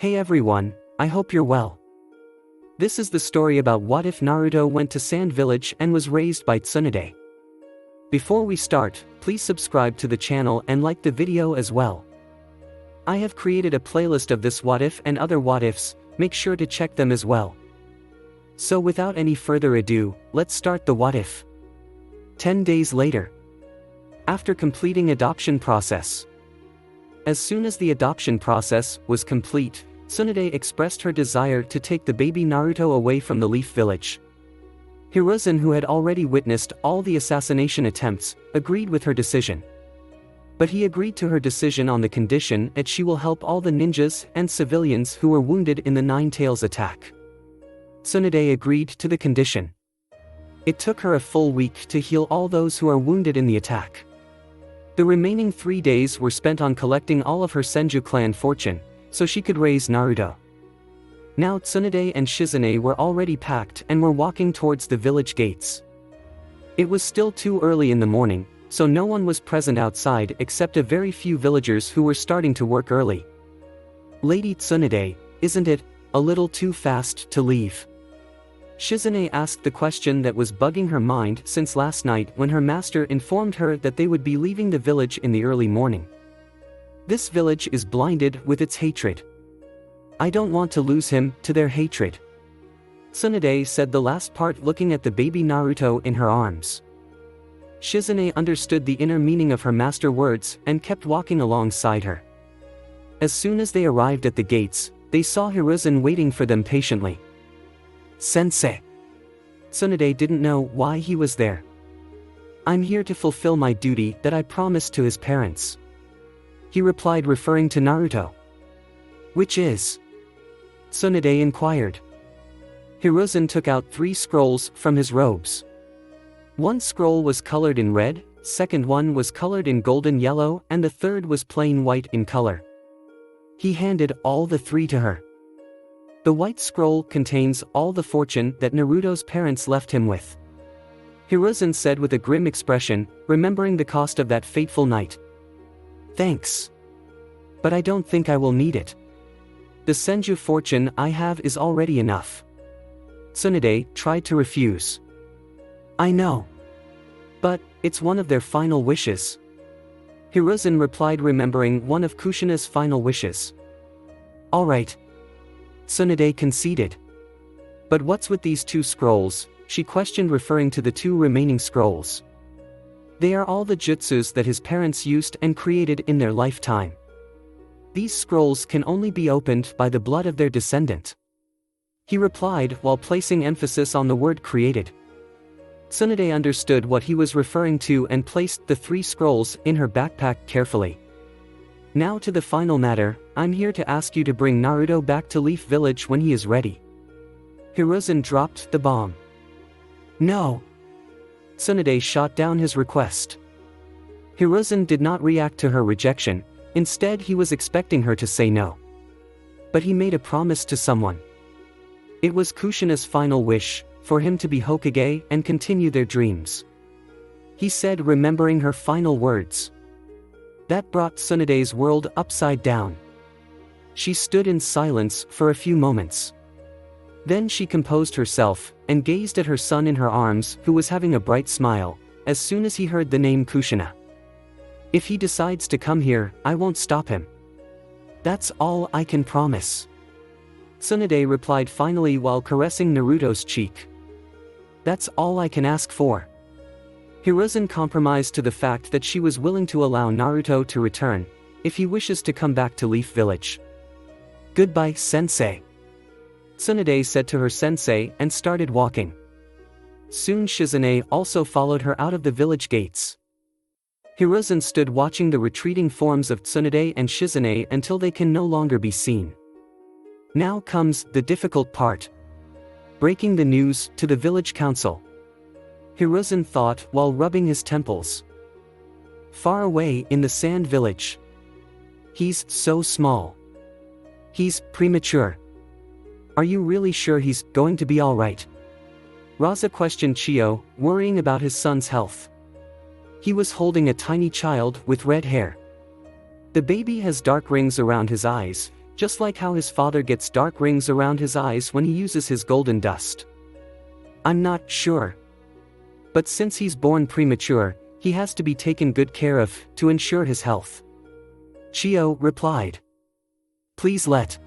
Hey everyone, I hope you're well. This is the story about what if Naruto went to Sand Village and was raised by Tsunade. Before we start, please subscribe to the channel and like the video as well. I have created a playlist of this what if and other what ifs, make sure to check them as well. So without any further ado, let's start the what if. 10 days later. After completing adoption process. As soon as the adoption process was complete, Tsunade expressed her desire to take the baby Naruto away from the Leaf Village. Hiruzen, who had already witnessed all the assassination attempts, agreed with her decision. But he agreed to her decision on the condition that she will help all the ninjas and civilians who were wounded in the Nine Tails attack. Tsunade agreed to the condition. It took her a full week to heal all those who are wounded in the attack. The remaining 3 days were spent on collecting all of her Senju clan fortune, so she could raise Naruto. Now Tsunade and Shizune were already packed and were walking towards the village gates. It was still too early in the morning, so no one was present outside except a very few villagers who were starting to work early. "Lady Tsunade, isn't it a little too fast to leave?" Shizune asked the question that was bugging her mind since last night when her master informed her that they would be leaving the village in the early morning. This village is blinded with its hatred. I don't want to lose him to their hatred. Tsunade said the last part looking at the baby Naruto in her arms. Shizune understood the inner meaning of her master words and kept walking alongside her. As soon as they arrived at the gates, they saw Hiruzen waiting for them patiently. "Sensei." Tsunade didn't know why he was there. "I'm here to fulfill my duty that I promised to his parents," he replied, referring to Naruto. "Which is?" Tsunade inquired. Hiruzen took out 3 scrolls from his robes. One scroll was colored in red, second one was colored in golden yellow, and the third was plain white in color. He handed all the 3 to her. The white scroll contains all the fortune that Naruto's parents left him with. Hiruzen said with a grim expression, remembering the cost of that fateful night. "Thanks. But I don't think I will need it. The Senju fortune I have is already enough." Tsunade tried to refuse. "I know. But it's one of their final wishes." Hiruzen replied, remembering one of Kushina's final wishes. "All right." Tsunade conceded. "But what's with these 2 scrolls?" she questioned, referring to the 2 remaining scrolls. "They are all the jutsus that his parents used and created in their lifetime. These scrolls can only be opened by the blood of their descendant," he replied while placing emphasis on the word created. Tsunade understood what he was referring to and placed the 3 scrolls in her backpack carefully. "Now to the final matter, I'm here to ask you to bring Naruto back to Leaf Village when he is ready." Hiruzen dropped the bomb. "No." Tsunade shot down his request. Hiruzen did not react to her rejection, instead he was expecting her to say no. But he made a promise to someone. It was Kushina's final wish, for him to be Hokage and continue their dreams. He said, remembering her final words. That brought Tsunade's world upside down. She stood in silence for a few moments. Then she composed herself, and gazed at her son in her arms, who was having a bright smile, as soon as he heard the name Kushina. "If he decides to come here, I won't stop him. That's all I can promise," Tsunade replied finally while caressing Naruto's cheek. "That's all I can ask for." Hiruzen compromised to the fact that she was willing to allow Naruto to return, if he wishes to come back to Leaf Village. "Goodbye, sensei," Tsunade said to her sensei and started walking. Soon Shizune also followed her out of the village gates. Hiruzen stood watching the retreating forms of Tsunade and Shizune until they can no longer be seen. Now comes the difficult part. Breaking the news to the village council. Hiruzen thought while rubbing his temples. Far away in the sand village. He's so small. He's premature. Are you really sure he's going to be alright? Raza questioned Chio, worrying about his son's health. He was holding a tiny child with red hair. The baby has dark rings around his eyes, Just like how his father gets dark rings around his eyes when he uses his golden dust. I'm not sure. But since he's born premature, he has to be taken good care of, to ensure his health. Chio replied. Please let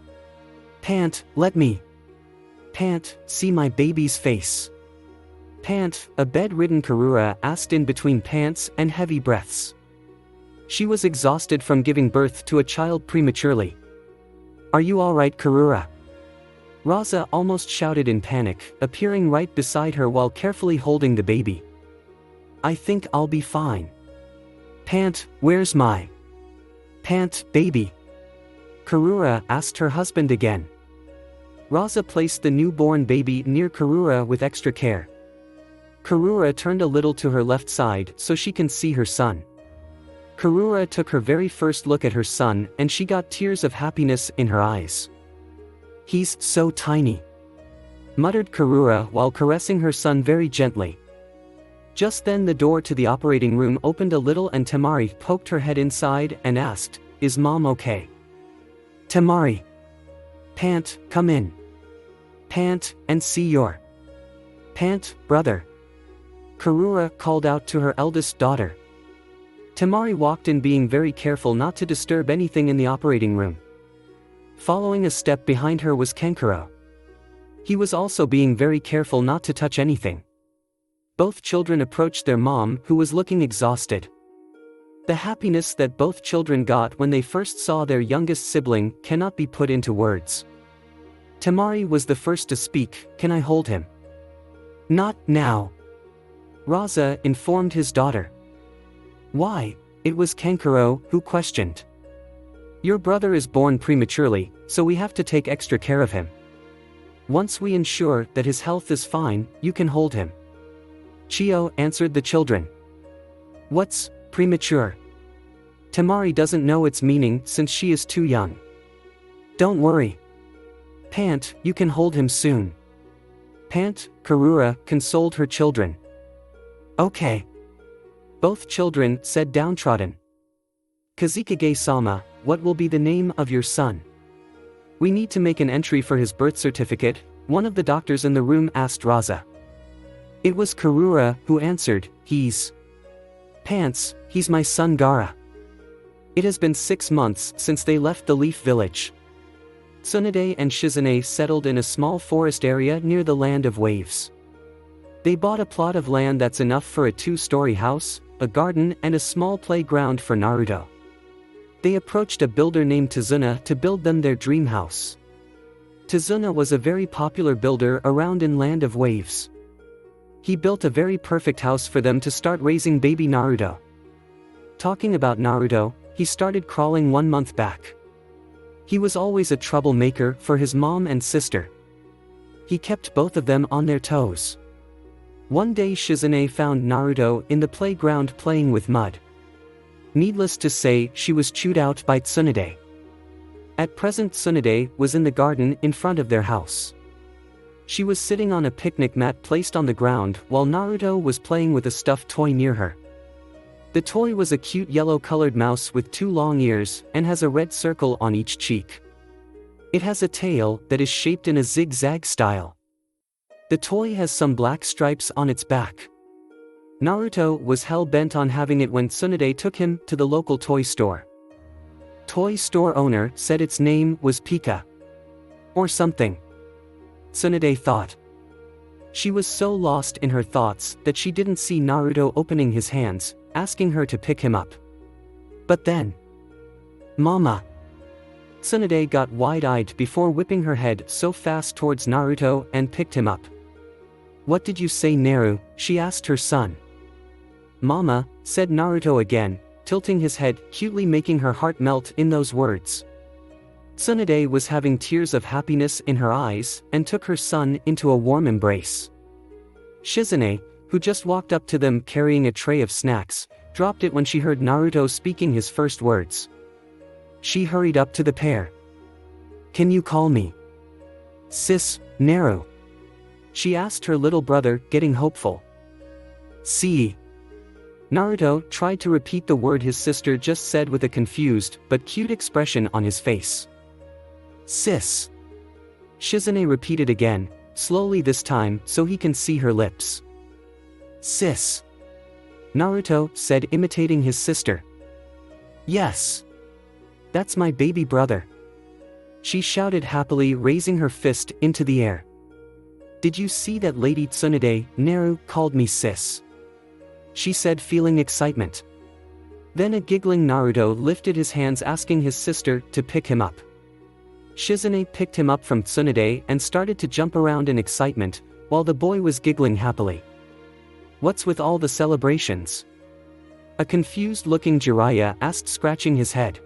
me see my baby's face. A bedridden Karura asked in between pants and heavy breaths. She was exhausted from giving birth to a child prematurely. Are you alright, Karura? Raza almost shouted in panic, appearing right beside her while carefully holding the baby. I think I'll be fine. Where's my baby? Karura asked her husband again. Raza placed the newborn baby near Karura with extra care. Karura turned a little to her left side so she can see her son. Karura took her very first look at her son and she got tears of happiness in her eyes. He's so tiny, muttered Karura while caressing her son very gently. Just then the door to the operating room opened a little and Temari poked her head inside and asked, Is Mom okay? Temari. Come in. And see your brother. Karura called out to her eldest daughter. Temari walked in being very careful not to disturb anything in the operating room. Following a step behind her was Kankuro. He was also being very careful not to touch anything. Both children approached their mom, who was looking exhausted. The happiness that both children got when they first saw their youngest sibling cannot be put into words. Temari was the first to speak. Can I hold him? Not now. Raza informed his daughter. Why? It was Kankuro who questioned. Your brother is born prematurely, so we have to take extra care of him. Once we ensure that his health is fine, you can hold him. Chio answered the children. What's premature? Temari doesn't know its meaning since she is too young. Don't worry. You can hold him soon. Karura consoled her children. Okay. Both children said downtrodden. Kazekage-sama, what will be the name of your son? We need to make an entry for his birth certificate, one of the doctors in the room asked Raza. It was Karura who answered, he's my son Gara. It has been 6 months since they left the Leaf Village. Tsunade and Shizune settled in a small forest area near the Land of Waves. They bought a plot of land that's enough for a 2-story house, a garden and a small playground for Naruto. They approached a builder named Tsunade to build them their dream house. Tsunade was a very popular builder around in Land of Waves. He built a very perfect house for them to start raising baby Naruto. Talking about Naruto, he started crawling 1 month back. He was always a troublemaker for his mom and sister. He kept both of them on their toes. One day Shizune found Naruto in the playground playing with mud. Needless to say, she was chewed out by Tsunade. At present Tsunade was in the garden in front of their house. She was sitting on a picnic mat placed on the ground while Naruto was playing with a stuffed toy near her. The toy was a cute yellow-colored mouse with 2 long ears and has a red circle on each cheek. It has a tail that is shaped in a zigzag style. The toy has some black stripes on its back. Naruto was hell-bent on having it when Tsunade took him to the local toy store. Toy store owner said its name was Pika. Or something. Tsunade thought. She was so lost in her thoughts that she didn't see Naruto opening his hands, asking her to pick him up. But then, Mama! Tsunade got wide-eyed before whipping her head so fast towards Naruto and picked him up. What did you say, Naru? She asked her son. Mama, said Naruto again, tilting his head, cutely making her heart melt in those words. Tsunade was having tears of happiness in her eyes and took her son into a warm embrace. Shizune, who just walked up to them carrying a tray of snacks, dropped it when she heard Naruto speaking his first words. She hurried up to the pair. Can you call me Sis, Naru? She asked her little brother, getting hopeful. See. Naruto tried to repeat the word his sister just said with a confused but cute expression on his face. Sis. Shizune repeated again, slowly this time so he can see her lips. Sis. Naruto said, imitating his sister. Yes. That's my baby brother. She shouted happily, raising her fist into the air. Did you see that Lady Tsunade? Naru called me sis. She said, feeling excitement. Then a giggling Naruto lifted his hands, asking his sister to pick him up. Shizune picked him up from Tsunade and started to jump around in excitement, while the boy was giggling happily. What's with all the celebrations? A confused-looking Jiraiya asked, scratching his head.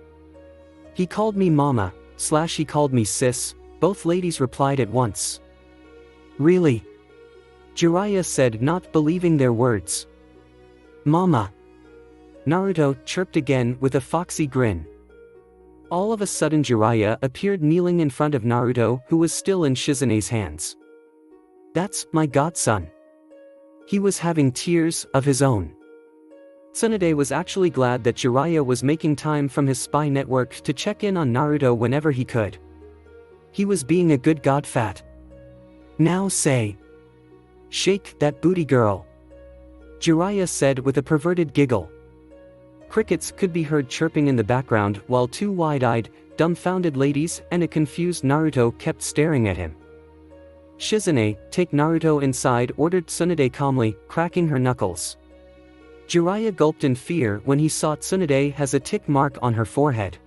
He called me mama, / he called me sis, both ladies replied at once. Really? Jiraiya said, not believing their words. Mama. Naruto chirped again with a foxy grin. All of a sudden Jiraiya appeared kneeling in front of Naruto, who was still in Shizune's hands. That's my godson. He was having tears of his own. Tsunade was actually glad that Jiraiya was making time from his spy network to check in on Naruto whenever he could. He was being a good godfat. Now say. Shake that booty, girl. Jiraiya said with a perverted giggle. Crickets could be heard chirping in the background while two wide-eyed, dumbfounded ladies and a confused Naruto kept staring at him. Shizune, take Naruto inside, ordered Tsunade calmly, cracking her knuckles. Jiraiya gulped in fear when he saw Tsunade has a tick mark on her forehead.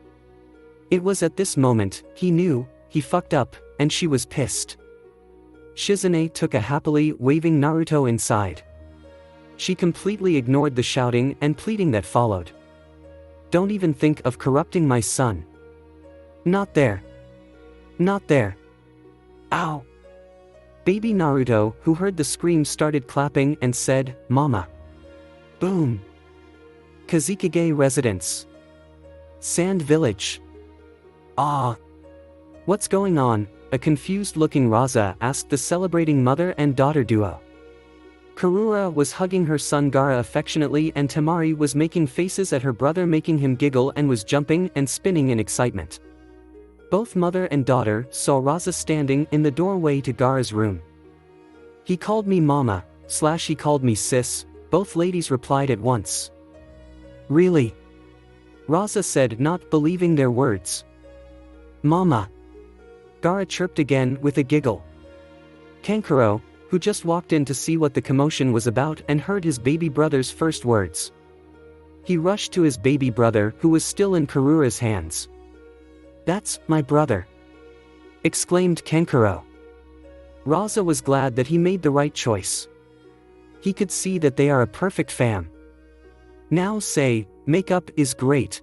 It was at this moment he knew he fucked up, and she was pissed. Shizune took a happily waving Naruto inside. She completely ignored the shouting and pleading that followed. Don't even think of corrupting my son. Not there. Not there. Ow. Baby Naruto, who heard the scream, started clapping and said, Mama. Boom. Kazekage Residence. Sand Village. Ah. What's going on? A confused-looking Raza asked the celebrating mother and daughter duo. Karura was hugging her son Gaara affectionately, and Temari was making faces at her brother, making him giggle, and was jumping and spinning in excitement. Both mother and daughter saw Raza standing in the doorway to Gaara's room. He called me mama, / he called me sis, both ladies replied at once. Really? Raza said, not believing their words. Mama. Gaara chirped again with a giggle. Kankuro, who just walked in to see what the commotion was about and heard his baby brother's first words. He rushed to his baby brother, who was still in Karura's hands. That's my brother, exclaimed Kankuro. Raza was glad that he made the right choice. He could see that they are a perfect fam. Now say, makeup is great,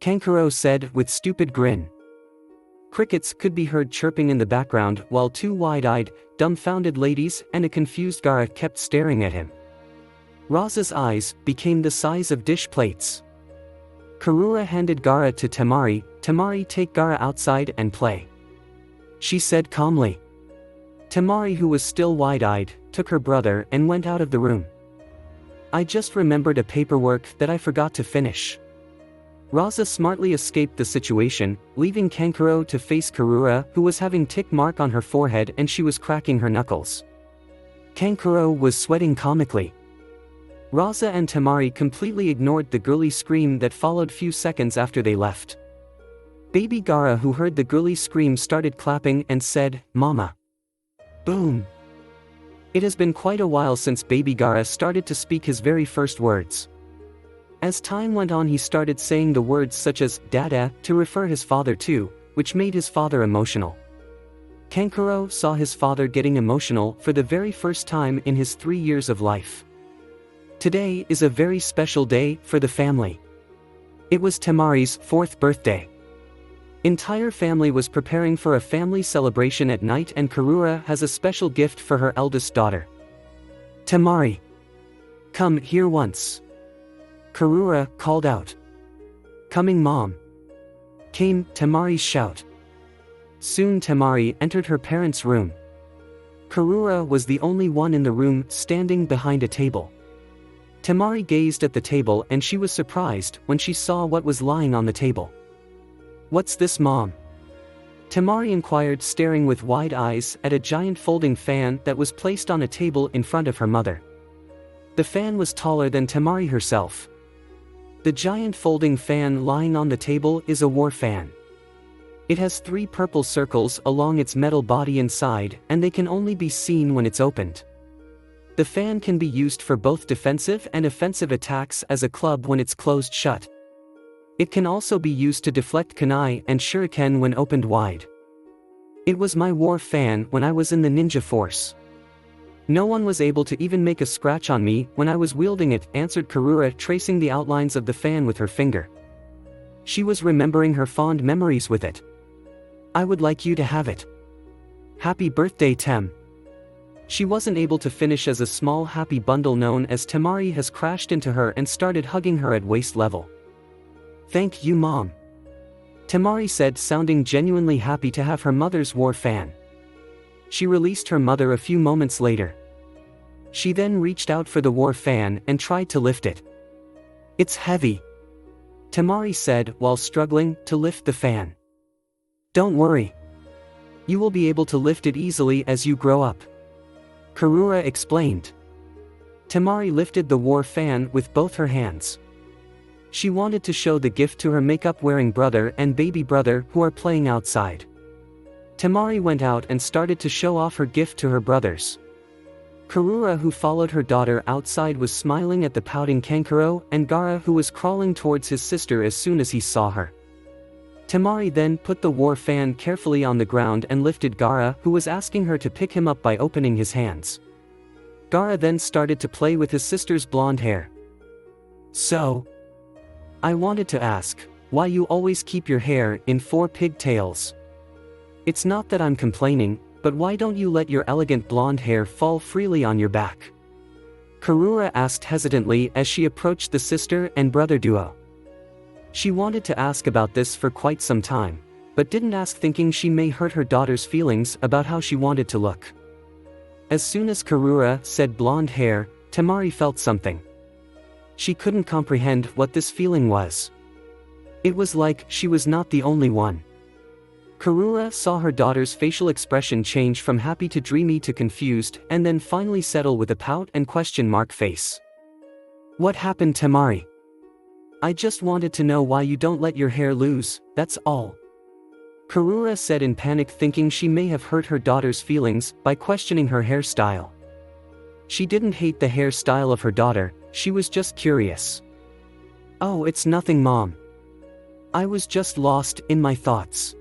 Kankuro said with stupid grin. Crickets could be heard chirping in the background while two wide-eyed, dumbfounded ladies and a confused Gaara kept staring at him. Raza's eyes became the size of dish plates. Karura handed Gaara to Temari. Temari, take Gaara outside and play, she said calmly. Temari, who was still wide-eyed, took her brother and went out of the room. I just remembered a paperwork that I forgot to finish. Raza smartly escaped the situation, leaving Kankuro to face Karura, who was having tick mark on her forehead and she was cracking her knuckles. Kankuro was sweating comically. Raza and Temari completely ignored the girly scream that followed few seconds after they left. Baby Gaara, who heard the girly scream, started clapping and said, Mama. Boom. It has been quite a while since Baby Gaara started to speak his very first words. As time went on, he started saying the words such as Dada to refer his father to, which made his father emotional. Kankuro saw his father getting emotional for the very first time in his 3 years of life. Today is a very special day for the family. It was Temari's 4th birthday. Entire family was preparing for a family celebration at night, and Karura has a special gift for her eldest daughter. Temari. Come here once. Karura called out. Coming, mom. Came Temari's shout. Soon Temari entered her parents' room. Karura was the only one in the room, standing behind a table. Temari gazed at the table and she was surprised when she saw what was lying on the table. What's this, mom? Temari inquired, staring with wide eyes at a giant folding fan that was placed on a table in front of her mother. The fan was taller than Temari herself. The giant folding fan lying on the table is a war fan. It has 3 purple circles along its metal body inside, and they can only be seen when it's opened. The fan can be used for both defensive and offensive attacks as a club when it's closed shut. It can also be used to deflect kunai and shuriken when opened wide. It was my war fan when I was in the ninja force. No one was able to even make a scratch on me when I was wielding it, answered Karura, tracing the outlines of the fan with her finger. She was remembering her fond memories with it. I would like you to have it. Happy birthday, Tem. She wasn't able to finish as a small happy bundle known as Temari has crashed into her and started hugging her at waist level. Thank you, Mom. Temari said, sounding genuinely happy to have her mother's war fan. She released her mother a few moments later. She then reached out for the war fan and tried to lift it. It's heavy, Temari said while struggling to lift the fan. Don't worry. You will be able to lift it easily as you grow up, Karura explained. Temari lifted the war fan with both her hands. She wanted to show the gift to her makeup-wearing brother and baby brother who are playing outside. Temari went out and started to show off her gift to her brothers. Karura, who followed her daughter outside, was smiling at the pouting Kankuro and Gaara, who was crawling towards his sister as soon as he saw her. Temari then put the war fan carefully on the ground and lifted Gaara, who was asking her to pick him up by opening his hands. Gaara then started to play with his sister's blonde hair. So, I wanted to ask, why you always keep your hair in 4 pigtails? It's not that I'm complaining, but why don't you let your elegant blonde hair fall freely on your back? Karura asked hesitantly as she approached the sister and brother duo. She wanted to ask about this for quite some time, but didn't ask, thinking she may hurt her daughter's feelings about how she wanted to look. As soon as Karura said blonde hair, Temari felt something. She couldn't comprehend what this feeling was. It was like she was not the only one. Karura saw her daughter's facial expression change from happy to dreamy to confused, and then finally settle with a pout and question mark face. What happened, Temari? I just wanted to know why you don't let your hair loose, that's all. Karura said in panic, thinking she may have hurt her daughter's feelings by questioning her hairstyle. She didn't hate the hairstyle of her daughter, she was just curious. Oh, it's nothing, Mom. I was just lost in my thoughts.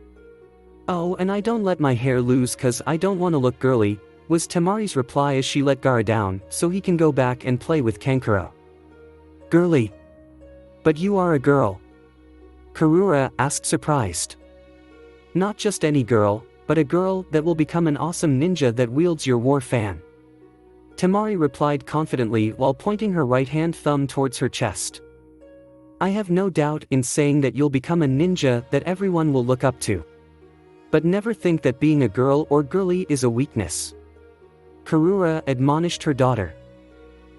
Oh, and I don't let my hair loose cause I don't want to look girly, was Temari's reply as she let Gaara down so he can go back and play with Kankuro. Girly? But you are a girl? Karura asked, surprised. Not just any girl, but a girl that will become an awesome ninja that wields your war fan. Temari replied confidently while pointing her right-hand thumb towards her chest. I have no doubt in saying that you'll become a ninja that everyone will look up to. But never think that being a girl or girly is a weakness. Karura admonished her daughter.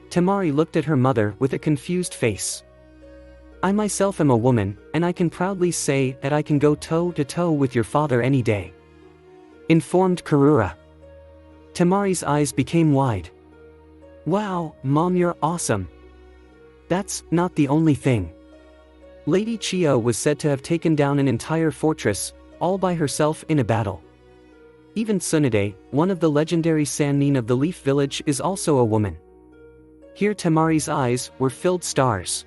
Temari looked at her mother with a confused face. I myself am a woman, and I can proudly say that I can go toe-to-toe with your father any day, informed Karura. Temari's eyes became wide. Wow, Mom, you're awesome. That's not the only thing. Lady Chiyo was said to have taken down an entire fortress, all by herself in a battle. Even Tsunade, one of the legendary Sannin of the Leaf Village, is also a woman. Here Temari's eyes were filled stars.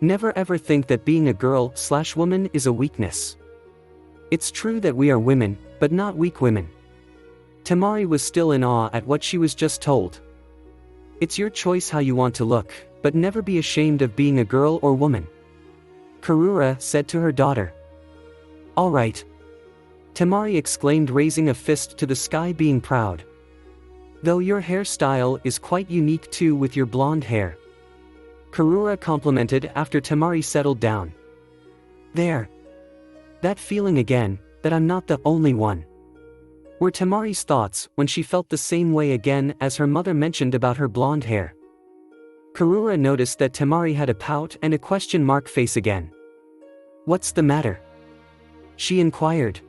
Never ever think that being a girl/woman is a weakness. It's true that we are women, but not weak women. Temari was still in awe at what she was just told. It's your choice how you want to look, but never be ashamed of being a girl or woman, Karura said to her daughter. All right. Temari exclaimed, raising a fist to the sky, being proud. Though your hairstyle is quite unique too with your blonde hair, Karura complimented after Temari settled down. There. That feeling again, that I'm not the only one, were Temari's thoughts when she felt the same way again as her mother mentioned about her blonde hair. Karura noticed that Temari had a pout and a question mark face again. What's the matter? She inquired.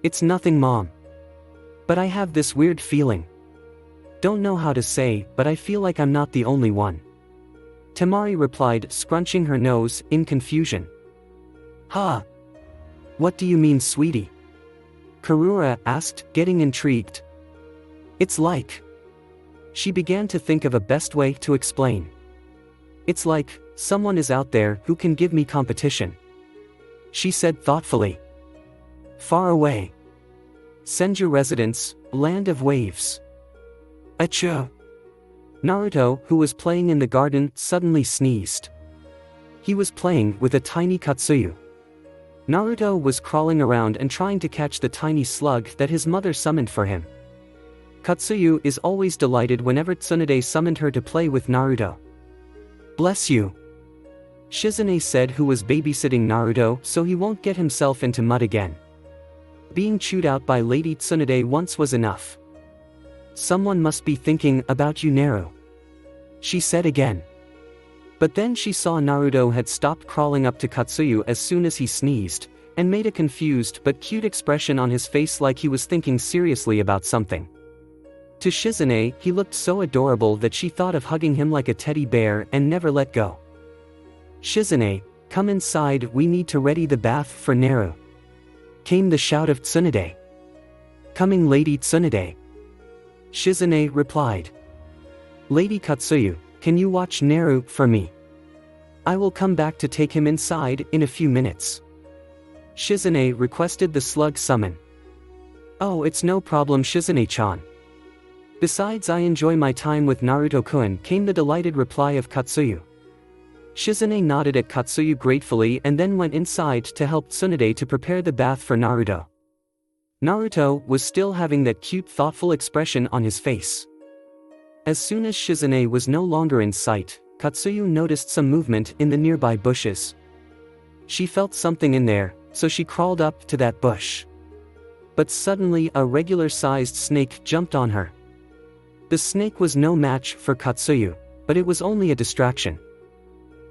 It's nothing, Mom. But I have this weird feeling. Don't know how to say, but I feel like I'm not the only one. Temari replied, scrunching her nose, in confusion. Huh? What do you mean, sweetie? Karura asked, getting intrigued. It's like... She began to think of a best way to explain. It's like, someone is out there who can give me competition. She said thoughtfully. Far away. Senju residence, land of waves. Achoo. Naruto, who was playing in the garden, suddenly sneezed. He was playing with a tiny Katsuyu. Naruto was crawling around and trying to catch the tiny slug that his mother summoned for him. Katsuyu is always delighted whenever Tsunade summoned her to play with Naruto. Bless you. Shizune said, who was babysitting Naruto so he won't get himself into mud again. Being chewed out by Lady Tsunade once was enough. Someone must be thinking about you, Naru. She said again. But then she saw Naruto had stopped crawling up to Katsuyu as soon as he sneezed, and made a confused but cute expression on his face like he was thinking seriously about something. To Shizune, he looked so adorable that she thought of hugging him like a teddy bear and never let go. Shizune, come inside, we need to ready the bath for Naru. Came the shout of Tsunade. Coming, Lady Tsunade. Shizune replied. Lady Katsuyu, can you watch Naru for me? I will come back to take him inside in a few minutes. Shizune requested the slug summon. Oh, it's no problem, Shizune-chan. Besides, I enjoy my time with Naruto-kun, came the delighted reply of Katsuyu. Shizune nodded at Katsuyu gratefully and then went inside to help Tsunade to prepare the bath for Naruto. Naruto was still having that cute thoughtful expression on his face. As soon as Shizune was no longer in sight, Katsuyu noticed some movement in the nearby bushes. She felt something in there, so she crawled up to that bush. But suddenly a regular-sized snake jumped on her. The snake was no match for Katsuyu, but it was only a distraction.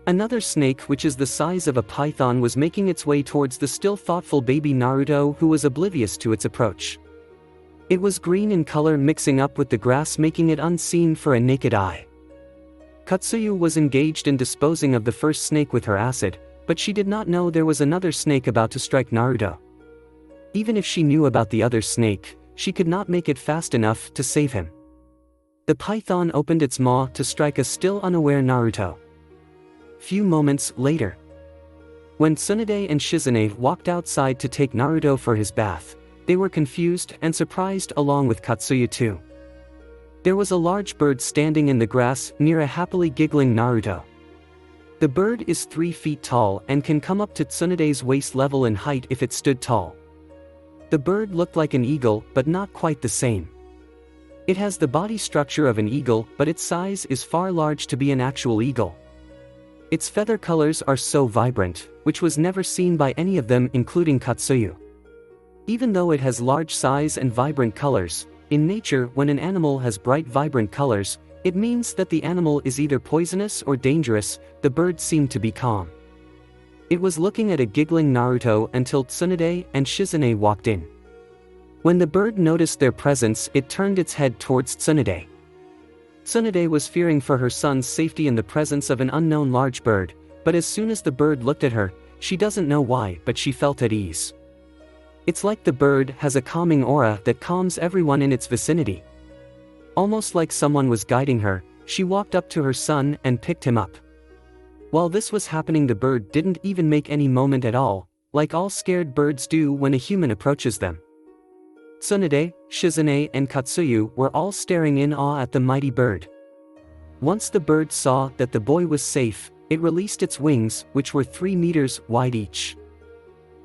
Another snake, which is the size of a python, was making its way towards the still thoughtful baby Naruto, who was oblivious to its approach. It was green in color, mixing up with the grass, making it unseen for a naked eye. Katsuyu was engaged in disposing of the first snake with her acid, but she did not know there was another snake about to strike Naruto. Even if she knew about the other snake, she could not make it fast enough to save him. The python opened its maw to strike a still unaware Naruto. Few moments later, when Tsunade and Shizune walked outside to take Naruto for his bath, they were confused and surprised along with Katsuyu too. There was a large bird standing in the grass near a happily giggling Naruto. The bird is 3 feet tall and can come up to Tsunade's waist level in height if it stood tall. The bird looked like an eagle, but not quite the same. It has the body structure of an eagle, but its size is far large to be an actual eagle. Its feather colors are so vibrant, which was never seen by any of them, including Katsuyu. Even though it has large size and vibrant colors, in nature, when an animal has bright vibrant colors, it means that the animal is either poisonous or dangerous. The bird seemed to be calm. It was looking at a giggling Naruto until Tsunade and Shizune walked in. When the bird noticed their presence, it turned its head towards Tsunade. Tsunade was fearing for her son's safety in the presence of an unknown large bird, but as soon as the bird looked at her, she doesn't know why, but she felt at ease. It's like the bird has a calming aura that calms everyone in its vicinity. Almost like someone was guiding her, she walked up to her son and picked him up. While this was happening, the bird didn't even make any movement at all, like all scared birds do when a human approaches them. Tsunade, Shizune and Katsuyu were all staring in awe at the mighty bird. Once the bird saw that the boy was safe, it released its wings, which were 3 meters wide each.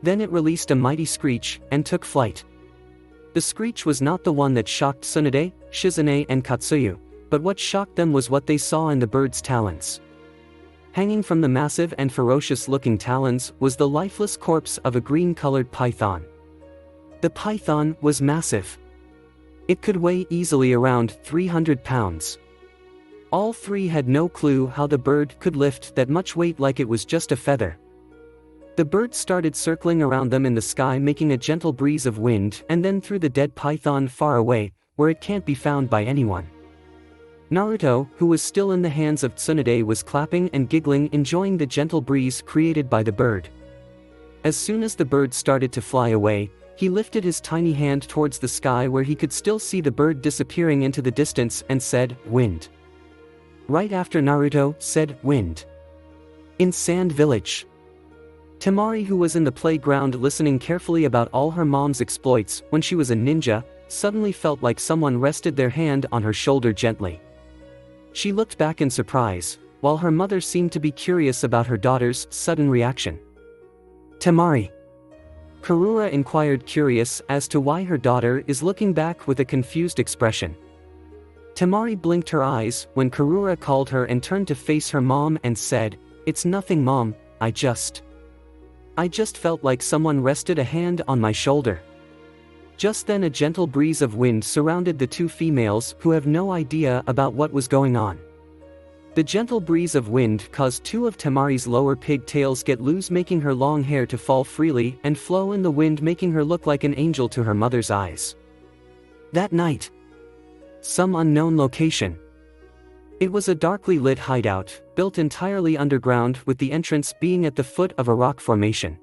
Then it released a mighty screech and took flight. The screech was not the one that shocked Tsunade, Shizune and Katsuyu, but what shocked them was what they saw in the bird's talons. Hanging from the massive and ferocious-looking talons was the lifeless corpse of a green-colored python. The python was massive. It could weigh easily around 300 pounds. All three had no clue how the bird could lift that much weight like it was just a feather. The bird started circling around them in the sky, making a gentle breeze of wind, and then threw the dead python far away, where it can't be found by anyone. Naruto, who was still in the hands of Tsunade, was clapping and giggling, enjoying the gentle breeze created by the bird. As soon as the bird started to fly away, he lifted his tiny hand towards the sky where he could still see the bird disappearing into the distance and said, "Wind." Right after Naruto said, "Wind." In Sand Village. Temari, who was in the playground listening carefully about all her mom's exploits when she was a ninja, suddenly felt like someone rested their hand on her shoulder gently. She looked back in surprise, while her mother seemed to be curious about her daughter's sudden reaction. "Temari?" Karura inquired, curious as to why her daughter is looking back with a confused expression. Temari blinked her eyes when Karura called her and turned to face her mom and said, "It's nothing, Mom, I just felt like someone rested a hand on my shoulder." Just then a gentle breeze of wind surrounded the two females, who have no idea about what was going on. The gentle breeze of wind caused two of Temari's lower pigtails get loose, making her long hair to fall freely and flow in the wind, making her look like an angel to her mother's eyes. That night, some unknown location. It was a darkly lit hideout, built entirely underground, with the entrance being at the foot of a rock formation.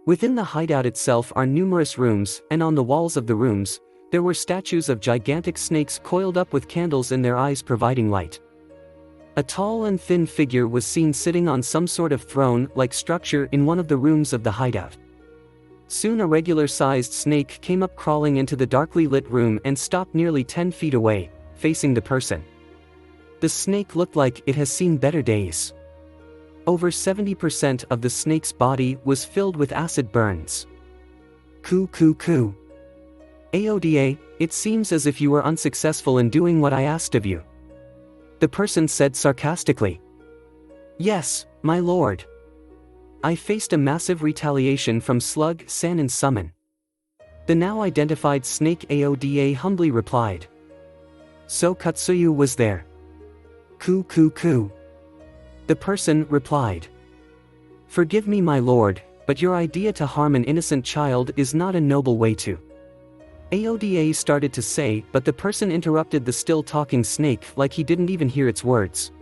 Within the hideout itself are numerous rooms, and on the walls of the rooms, there were statues of gigantic snakes coiled up with candles in their eyes providing light. A tall and thin figure was seen sitting on some sort of throne-like structure in one of the rooms of the hideout. Soon a regular-sized snake came up, crawling into the darkly lit room and stopped nearly 10 feet away, facing the person. The snake looked like it has seen better days. Over 70% of the snake's body was filled with acid burns. "Coo coo coo. Aoda, it seems as if you were unsuccessful in doing what I asked of you," the person said sarcastically. "Yes, my lord. I faced a massive retaliation from Slug, San and Summon," the now identified snake Aoda humbly replied. "So Katsuyu was there?" "Coo coo coo," the person replied. "Forgive me, my lord, but your idea to harm an innocent child is not a noble way to," Aoda started to say, but the person interrupted the still talking snake like he didn't even hear its words.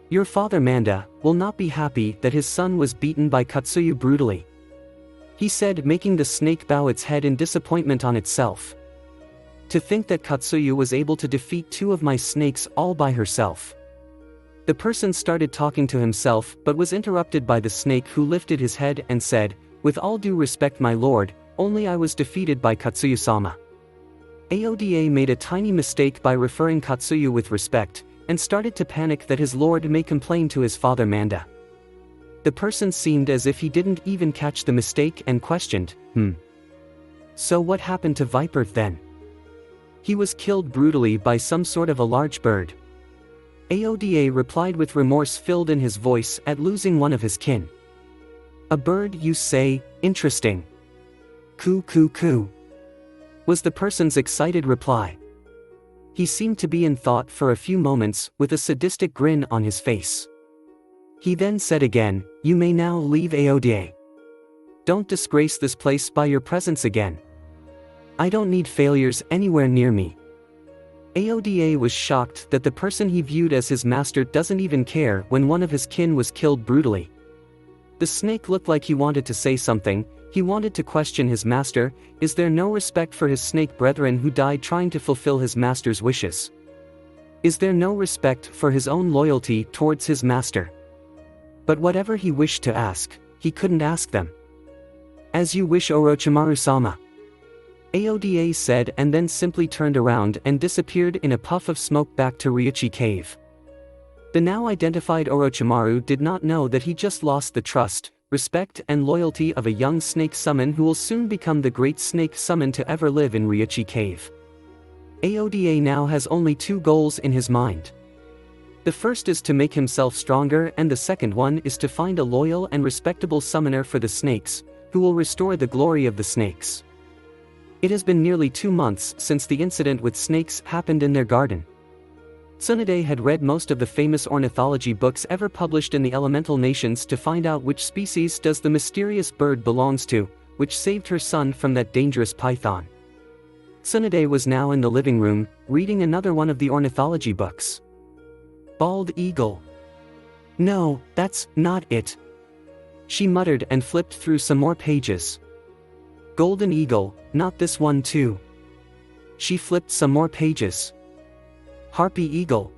"Your father Manda will not be happy that his son was beaten by Katsuyu brutally," he said, making the snake bow its head in disappointment on itself. "To think that Katsuyu was able to defeat two of my snakes all by herself." The person started talking to himself but was interrupted by the snake, who lifted his head and said, "With all due respect, my lord, only I was defeated by Katsuyu-sama." Aoda made a tiny mistake by referring Katsuyu with respect, and started to panic that his lord may complain to his father Manda. The person seemed as if he didn't even catch the mistake and questioned, "So what happened to Viper then?" "He was killed brutally by some sort of a large bird," Aoda replied with remorse filled in his voice at losing one of his kin. "A bird, you say? Interesting. Coo coo coo," was the person's excited reply. He seemed to be in thought for a few moments, with a sadistic grin on his face. He then said again, "You may now leave, Aoda. Don't disgrace this place by your presence again. I don't need failures anywhere near me." Aoda was shocked that the person he viewed as his master doesn't even care when one of his kin was killed brutally. The snake looked like he wanted to say something. He wanted to question his master. Is there no respect for his snake brethren who died trying to fulfill his master's wishes? Is there no respect for his own loyalty towards his master? But whatever he wished to ask, he couldn't ask them. "As you wish, Orochimaru-sama," Aoda said, and then simply turned around and disappeared in a puff of smoke back to Ryuchi Cave. The now identified Orochimaru did not know that he just lost the trust, respect and loyalty of a young snake summon who will soon become the great snake summon to ever live in Ryuchi Cave. Aoda now has only two goals in his mind. The first is to make himself stronger, and the second one is to find a loyal and respectable summoner for the snakes, who will restore the glory of the snakes. It has been nearly 2 months since the incident with snakes happened in their garden. Tsunade had read most of the famous ornithology books ever published in the elemental nations to find out which species does the mysterious bird belongs to, which saved her son from that dangerous python. Tsunade was now in the living room, reading another one of the ornithology books. Bald eagle. No, that's not it. She muttered and flipped through some more pages. Golden eagle, not this one too. She flipped some more pages. Harpy eagle.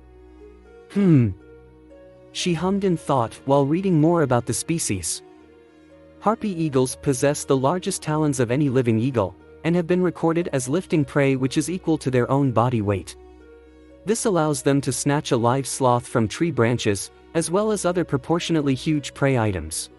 She hummed in thought while reading more about the species. Harpy eagles possess the largest talons of any living eagle, and have been recorded as lifting prey which is equal to their own body weight. This allows them to snatch a live sloth from tree branches, as well as other proportionately huge prey items.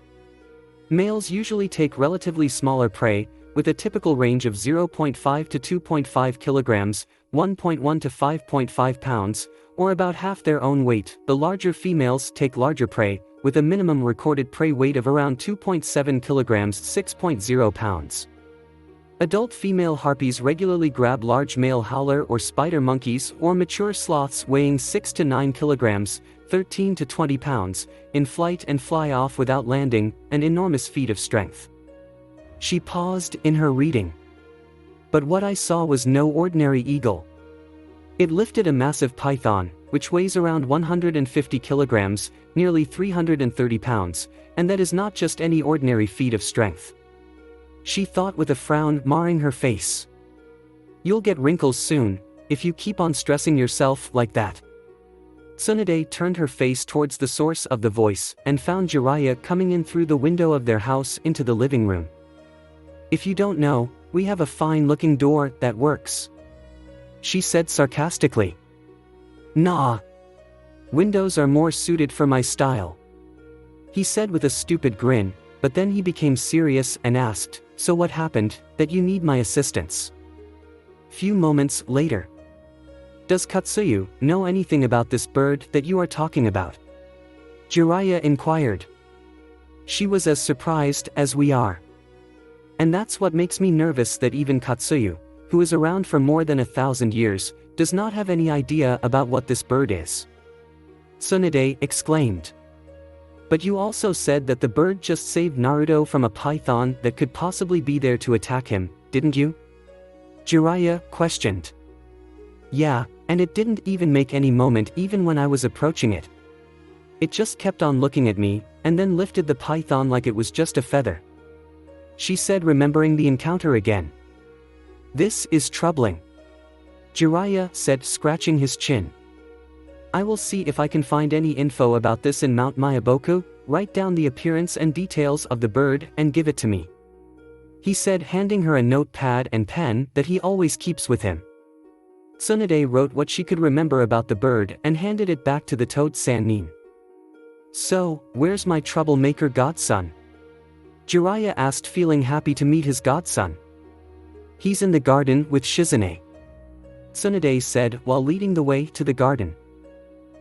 Males usually take relatively smaller prey, with a typical range of 0.5 to 2.5 kilograms, 1.1 to 5.5 pounds, or about half their own weight. The larger females take larger prey, with a minimum recorded prey weight of around 2.7 kilograms, 6.0 pounds. Adult female harpies regularly grab large male howler or spider monkeys or mature sloths weighing 6 to 9 kilograms, 13 to 20 pounds, in flight and fly off without landing, an enormous feat of strength. She paused in her reading. But what I saw was no ordinary eagle. It lifted a massive python, which weighs around 150 kilograms, nearly 330 pounds, and that is not just any ordinary feat of strength. She thought with a frown marring her face. You'll get wrinkles soon, if you keep on stressing yourself like that. Tsunade turned her face towards the source of the voice and found Jiraiya coming in through the window of their house into the living room. If you don't know, we have a fine-looking door that works, she said sarcastically. Nah. Windows are more suited for my style, he said with a stupid grin, but then he became serious and asked, so what happened, that you need my assistance? Few moments later. Does Katsuyu know anything about this bird that you are talking about? Jiraiya inquired. She was as surprised as we are. And that's what makes me nervous, that even Katsuyu, who is around for more than 1,000 years, does not have any idea about what this bird is. Tsunade exclaimed. But you also said that the bird just saved Naruto from a python that could possibly be there to attack him, didn't you? Jiraiya questioned. Yeah, and it didn't even make any moment even when I was approaching it. It just kept on looking at me, and then lifted the python like it was just a feather, she said, remembering the encounter again. This is troubling, Jiraiya said, scratching his chin. I will see if I can find any info about this in Mount Mayaboku, write down the appearance and details of the bird and give it to me, he said, handing her a notepad and pen that he always keeps with him. Tsunade wrote what she could remember about the bird and handed it back to the toad Sannin. So, where's my troublemaker godson? Jiraiya asked, feeling happy to meet his godson. He's in the garden with Shizune, Tsunade said while leading the way to the garden.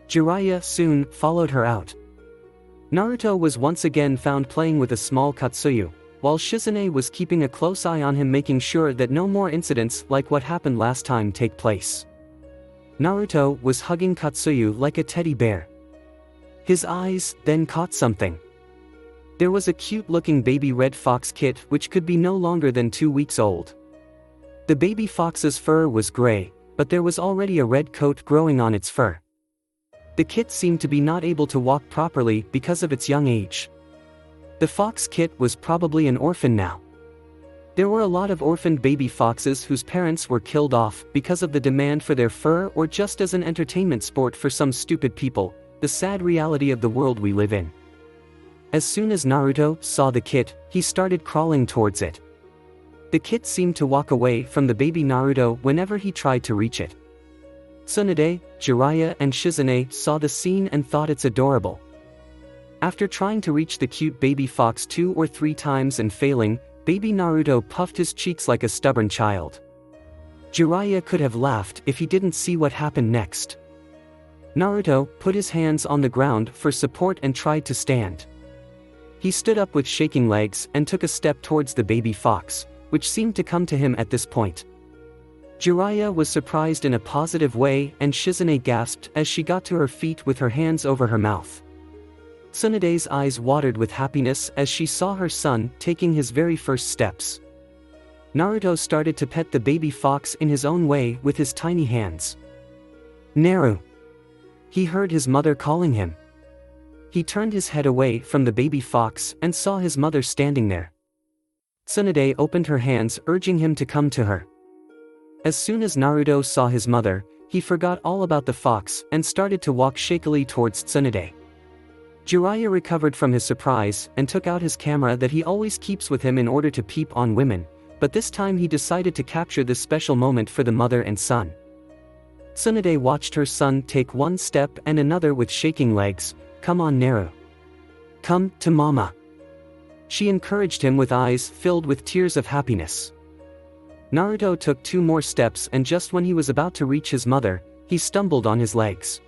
Jiraiya soon followed her out. Naruto was once again found playing with a small Katsuyu, while Shizune was keeping a close eye on him, making sure that no more incidents like what happened last time take place. Naruto was hugging Katsuyu like a teddy bear. His eyes then caught something. There was a cute-looking baby red fox kit which could be no longer than 2 weeks old. The baby fox's fur was gray, but there was already a red coat growing on its fur. The kit seemed to be not able to walk properly because of its young age. The fox kit was probably an orphan now. There were a lot of orphaned baby foxes whose parents were killed off because of the demand for their fur, or just as an entertainment sport for some stupid people, the sad reality of the world we live in. As soon as Naruto saw the kit, he started crawling towards it. The kit seemed to walk away from the baby Naruto whenever he tried to reach it. Tsunade, Jiraiya and Shizune saw the scene and thought it's adorable. After trying to reach the cute baby fox 2 or 3 times and failing, baby Naruto puffed his cheeks like a stubborn child. Jiraiya could have laughed if he didn't see what happened next. Naruto put his hands on the ground for support and tried to stand. He stood up with shaking legs and took a step towards the baby fox, which seemed to come to him at this point. Jiraiya was surprised in a positive way, and Shizune gasped as she got to her feet with her hands over her mouth. Tsunade's eyes watered with happiness as she saw her son taking his very first steps. Naruto started to pet the baby fox in his own way with his tiny hands. "Naru!" He heard his mother calling him. He turned his head away from the baby fox and saw his mother standing there. Tsunade opened her hands, urging him to come to her. As soon as Naruto saw his mother, he forgot all about the fox and started to walk shakily towards Tsunade. Jiraiya recovered from his surprise and took out his camera that he always keeps with him in order to peep on women, but this time he decided to capture this special moment for the mother and son. Tsunade watched her son take one step and another with shaking legs. "Come on, Naru. Come to mama." She encouraged him with eyes filled with tears of happiness. Naruto took 2 more steps, and just when he was about to reach his mother, he stumbled on his legs.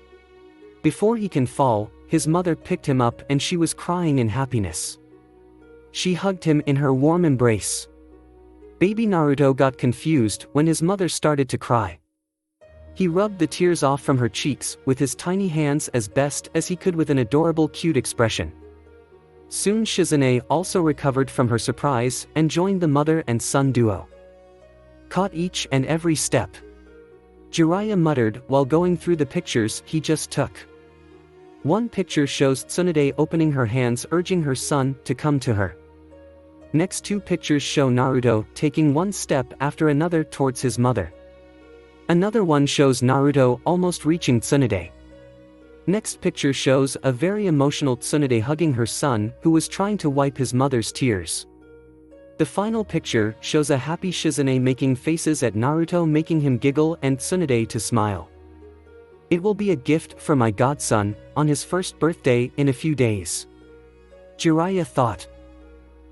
Before he can fall, his mother picked him up and she was crying in happiness. She hugged him in her warm embrace. Baby Naruto got confused when his mother started to cry. He rubbed the tears off from her cheeks with his tiny hands as best as he could with an adorable cute expression. Soon Shizune also recovered from her surprise and joined the mother and son duo. "Caught each and every step," Jiraiya muttered while going through the pictures he just took. One picture shows Tsunade opening her hands urging her son to come to her. Next 2 pictures show Naruto taking one step after another towards his mother. Another one shows Naruto almost reaching Tsunade. Next picture shows a very emotional Tsunade hugging her son who was trying to wipe his mother's tears. The final picture shows a happy Shizune making faces at Naruto, making him giggle, and Tsunade to smile. "It will be a gift for my godson on his first birthday in a few days," Jiraiya thought.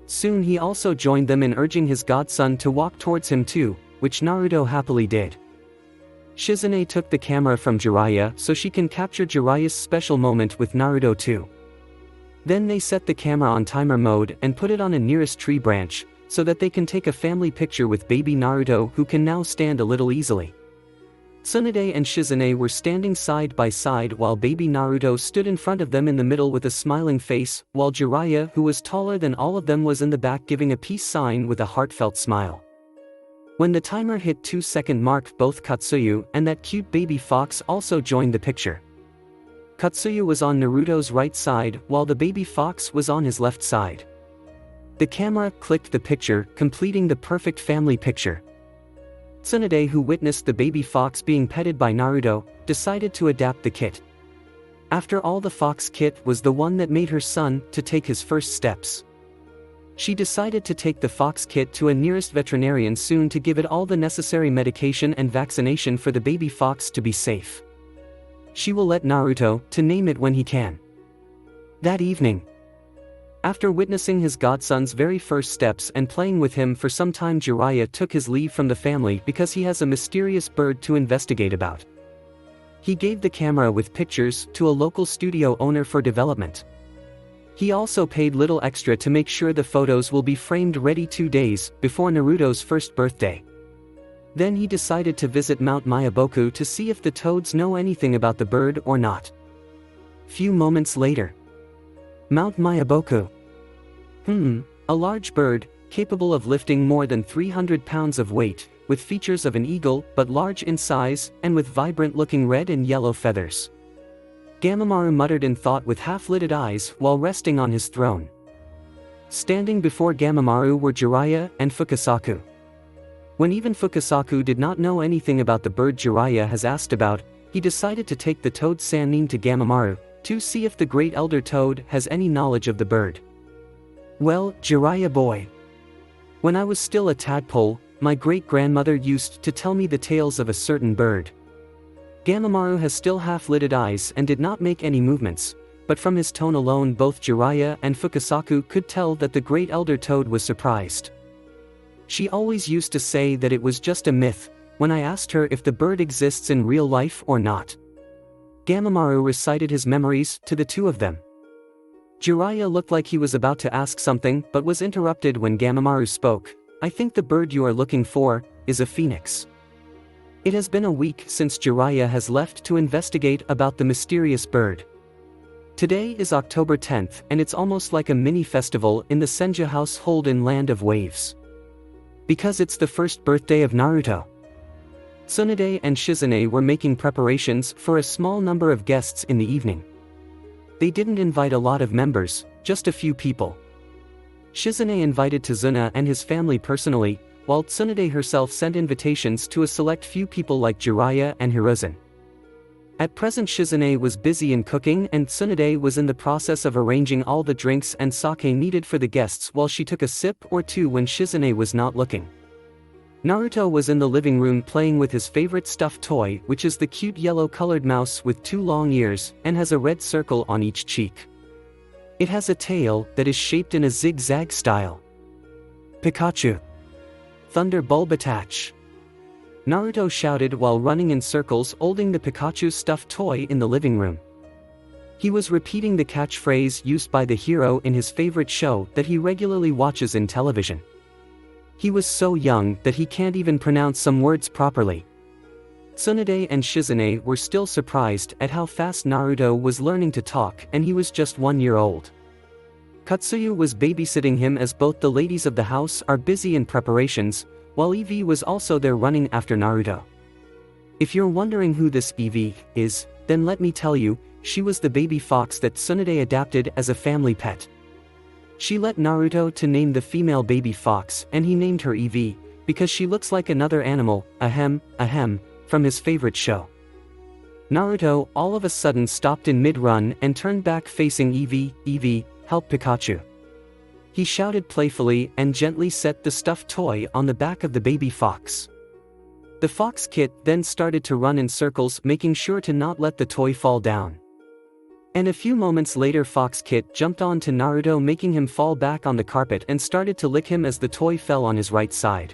Soon he also joined them in urging his godson to walk towards him too, which Naruto happily did. Shizune took the camera from Jiraiya so she can capture Jiraiya's special moment with Naruto too. Then they set the camera on timer mode and put it on a nearest tree branch, so that they can take a family picture with baby Naruto, who can now stand a little easily. Tsunade and Shizune were standing side by side while baby Naruto stood in front of them in the middle with a smiling face, while Jiraiya, who was taller than all of them, was in the back giving a peace sign with a heartfelt smile. When the timer hit 2-second mark, both Katsuyu and that cute baby fox also joined the picture. Katsuyu was on Naruto's right side while the baby fox was on his left side. The camera clicked the picture, completing the perfect family picture. Tsunade, who witnessed the baby fox being petted by Naruto, decided to adapt the kit. After all, the fox kit was the one that made her son to take his first steps. She decided to take the fox kit to a nearest veterinarian soon to give it all the necessary medication and vaccination for the baby fox to be safe. She will let Naruto to name it when he can. That evening, after witnessing his godson's very first steps and playing with him for some time, Jiraiya took his leave from the family because he has a mysterious bird to investigate about. He gave the camera with pictures to a local studio owner for development. He also paid little extra to make sure the photos will be framed ready 2 days before Naruto's first birthday. Then he decided to visit Mount Mayaboku to see if the toads know anything about the bird or not. Few moments later, Mount Mayaboku. A large bird, capable of lifting more than 300 pounds of weight, with features of an eagle but large in size and with vibrant-looking red and yellow feathers. Gamamaru muttered in thought with half-lidded eyes while resting on his throne. Standing before Gamamaru were Jiraiya and Fukasaku. When even Fukasaku did not know anything about the bird Jiraiya has asked about, he decided to take the toad Sannin to Gamamaru to see if the great elder toad has any knowledge of the bird. "Well, Jiraiya boy, when I was still a tadpole, my great-grandmother used to tell me the tales of a certain bird." Gamamaru has still half-lidded eyes and did not make any movements, but from his tone alone both Jiraiya and Fukasaku could tell that the great elder toad was surprised. She always used to say that it was just a myth when I asked her if the bird exists in real life or not. Gamamaru recited his memories to the two of them. Jiraiya looked like he was about to ask something but was interrupted when Gamamaru spoke. "I think the bird you are looking for is a phoenix." It has been a week since Jiraiya has left to investigate about the mysterious bird. Today is October 10th and it's almost like a mini festival in the Senja household in Land of Waves. Because it's the first birthday of Naruto. Tsunade and Shizune were making preparations for a small number of guests in the evening. They didn't invite a lot of members, just a few people. Shizune invited Tsunade and his family personally, while Tsunade herself sent invitations to a select few people like Jiraiya and Hiruzen. At present Shizune was busy in cooking and Tsunade was in the process of arranging all the drinks and sake needed for the guests while she took a sip or two when Shizune was not looking. Naruto was in the living room playing with his favorite stuffed toy, which is the cute yellow-colored mouse with 2 long ears and has a red circle on each cheek. It has a tail that is shaped in a zigzag style. Pikachu! Thunder bulb attach! Naruto shouted while running in circles holding the Pikachu stuffed toy in the living room. He was repeating the catchphrase used by the hero in his favorite show that he regularly watches in television. He was so young that he can't even pronounce some words properly. Tsunade and Shizune were still surprised at how fast Naruto was learning to talk and he was just 1 year old. Katsuyu was babysitting him as both the ladies of the house are busy in preparations, while Evie was also there running after Naruto. If you're wondering who this Evie is, then let me tell you, she was the baby fox that Tsunade adopted as a family pet. She let Naruto to name the female baby fox and he named her Evie, because she looks like another animal, ahem, from his favorite show. Naruto all of a sudden stopped in mid-run and turned back facing Evie, "Evie, help Pikachu." He shouted playfully and gently set the stuffed toy on the back of the baby fox. The fox kit then started to run in circles making sure to not let the toy fall down. And a few moments later Fox Kit jumped on to Naruto making him fall back on the carpet and started to lick him as the toy fell on his right side.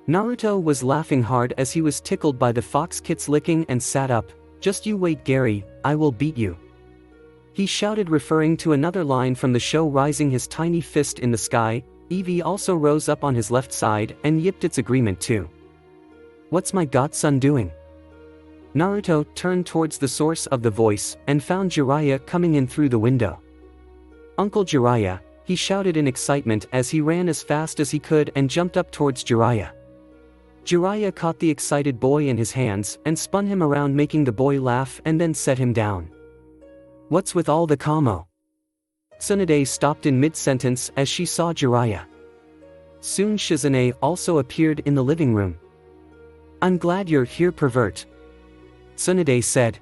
Naruto was laughing hard as he was tickled by the Fox Kit's licking and sat up, "Just you wait Gary, I will beat you." He shouted referring to another line from the show rising his tiny fist in the sky. Evie also rose up on his left side and yipped its agreement too. "What's my godson doing?" Naruto turned towards the source of the voice and found Jiraiya coming in through the window. "Uncle Jiraiya," he shouted in excitement as he ran as fast as he could and jumped up towards Jiraiya. Jiraiya caught the excited boy in his hands and spun him around making the boy laugh and then set him down. "What's with all the kamo?" Tsunade stopped in mid-sentence as she saw Jiraiya. Soon Shizune also appeared in the living room. "I'm glad you're here, pervert," Tsunade said.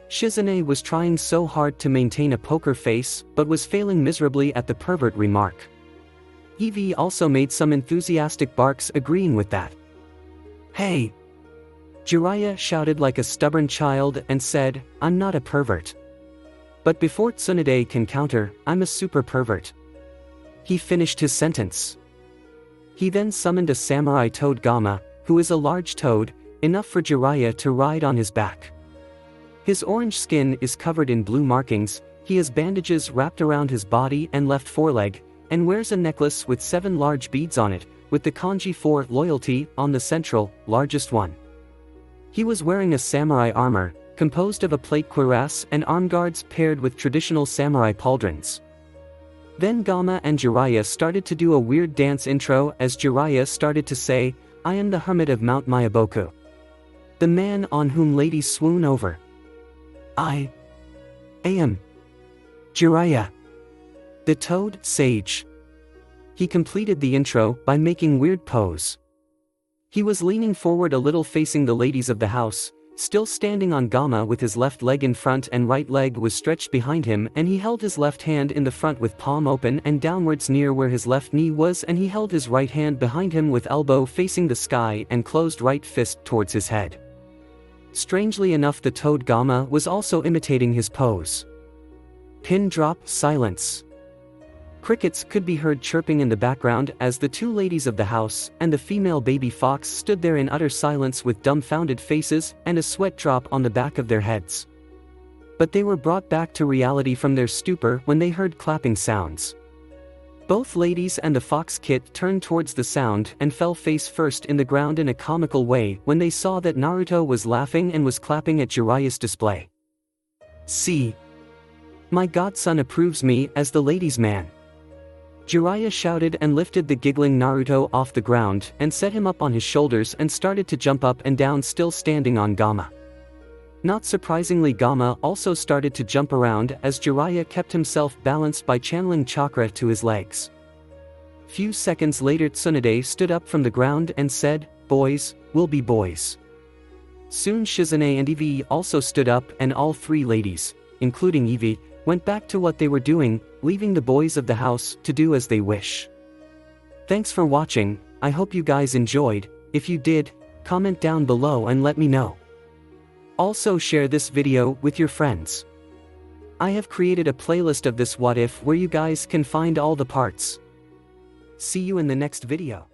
Shizune was trying so hard to maintain a poker face but was failing miserably at the pervert remark. Evie also made some enthusiastic barks agreeing with that. "Hey!" Jiraiya shouted like a stubborn child and said, "I'm not a pervert." But before Tsunade can counter, "I'm a super pervert." He finished his sentence. He then summoned a samurai toad Gamma, who is a large toad, enough for Jiraiya to ride on his back. His orange skin is covered in blue markings, he has bandages wrapped around his body and left foreleg, and wears a necklace with 7 large beads on it, with the kanji for loyalty on the central, largest one. He was wearing a samurai armor, composed of a plate cuirass and arm guards paired with traditional samurai pauldrons. Then Gamma and Jiraiya started to do a weird dance intro as Jiraiya started to say, "I am the hermit of Mount Mayaboku. The man on whom ladies swoon over. I am Jiraiya, the Toad Sage." He completed the intro by making weird pose. He was leaning forward a little facing the ladies of the house, still standing on Gamma with his left leg in front and right leg was stretched behind him, and he held his left hand in the front with palm open and downwards near where his left knee was, and he held his right hand behind him with elbow facing the sky and closed right fist towards his head. Strangely enough, the toad Gamma was also imitating his pose. Pin drop silence. Crickets could be heard chirping in the background as the 2 ladies of the house and the female baby fox stood there in utter silence with dumbfounded faces and a sweat drop on the back of their heads. But they were brought back to reality from their stupor when they heard clapping sounds. Both ladies and the fox kit turned towards the sound and fell face first in the ground in a comical way when they saw that Naruto was laughing and was clapping at Jiraiya's display. "See! My godson approves me as the ladies' man." Jiraiya shouted and lifted the giggling Naruto off the ground and set him up on his shoulders and started to jump up and down, still standing on Gamma. Not surprisingly, Gamma also started to jump around as Jiraiya kept himself balanced by channeling chakra to his legs. Few seconds later, Tsunade stood up from the ground and said, "Boys, we'll be boys." Soon Shizune and Eevee also stood up, and all three ladies, including Eevee, went back to what they were doing, leaving the boys of the house to do as they wish. Thanks for watching. I hope you guys enjoyed. If you did, comment down below and let me know. Also share this video with your friends. I have created a playlist of this what if where you guys can find all the parts. See you in the next video.